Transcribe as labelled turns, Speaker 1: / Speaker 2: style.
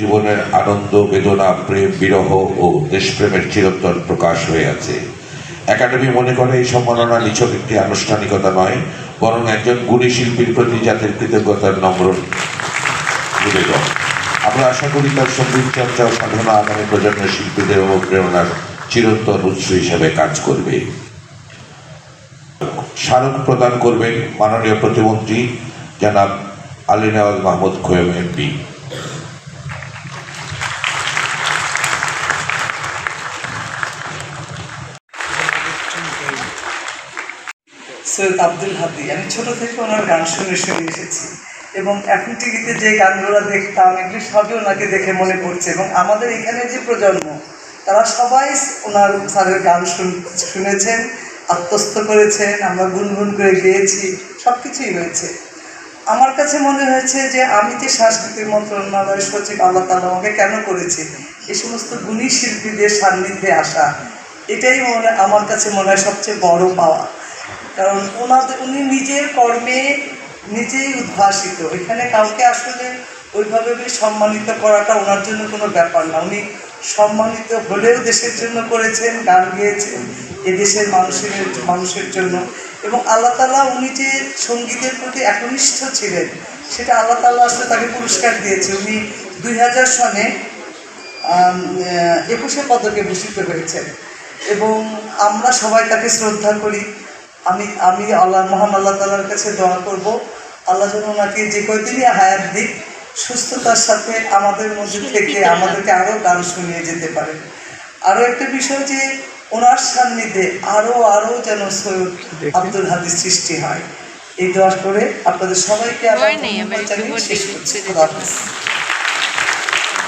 Speaker 1: জীবনের আনন্দ, বেদনা, প্রেম, বিরহ ও দেশপ্রেমের চিরন্তন প্রকাশ হয়ে আছে। একাডেমি মনে করে এই সম্মাননা নিছক একটি আনুষ্ঠানিকতা নয়, বরং একজন গুণী শিল্পীর প্রতি জাতির কৃতজ্ঞতার নম্র নিবেদন। আমরা আশা করি তার সঙ্গীত চর্চা ও সাধনা আগামী প্রজন্মের শিল্পীদের অনুপ্রেরণার চিরন্তন উৎস হিসেবে কাজ করবে। স্মারক প্রদান করবেন মাননীয় প্রতিমন্ত্রী জনাব আলী নওয়াজ মাহমুদ খোয়েম এমপি।
Speaker 2: সৈয়দ আব্দুল হাদী, আমি ছোট থেকে ওনার গান শুনে শুনে এসেছি এবং এখন টিভিতে যে গানগুলো দেখতাম এগুলি সবই ওনাকে দেখে মনে পড়ছে। এবং আমাদের এখানে যে প্রজন্ম তারা সবাই ওনার স্যারের গান শুনেছেন, আত্মস্থ করেছেন, আমরা গুনগুন করে গেয়েছি, সব কিছুই হয়েছে। আমার কাছে মনে হয়েছে যে আমি যে সাংস্কৃতিক মন্ত্রণালয়ের সচিব, আল্লাহ তাআলা আমাকে কেন করেছে এই সমস্ত গুণী শিল্পীদের সান্নিধ্যে আসা, এটাই আমার কাছে মনে হয় সবচেয়ে বড় পাওয়া। কারণ উনি নিজের কর্মে নিজেই উদ্ভাসিত। এখানে কাউকে আসলে ওইভাবে সম্মানিত করাটা ওনার জন্য কোনো ব্যাপার না। উনি সম্মানিত হলেও দেশের জন্য করেছেন, গান গেয়েছেন এদেশের মানুষের জন্য। এবং আল্লাহ তাআলা উনি যে সঙ্গীতের প্রতি একনিষ্ঠ ছিলেন সেটা আল্লাহ তাআলা আসলে তাকে পুরস্কার দিয়েছে। উনি 2000 সনে 21 পদকে ভূষিত হয়েছেন এবং আমরা সবাই তাকে শ্রদ্ধা করি। আমি মহান আল্লাহ তাআলার কাছে দোয়া করব, আল্লাহ যেন ওনাকে যে কয়দিনই হায়াত দিক, সুস্থতার সাথে আমাদের মধ্যে থেকে আমাদেরকে আরও গান শুনিয়ে যেতে পারেন। আরও একটা বিষয় যে ওনার সান্নিধ্যে আরও যেন সৈয়দ আব্দুল হাদীর সৃষ্টি হয়, এই দোয়া করে আপনাদের সবাইকে আবার ধন্যবাদ জানিয়ে শেষ করছি।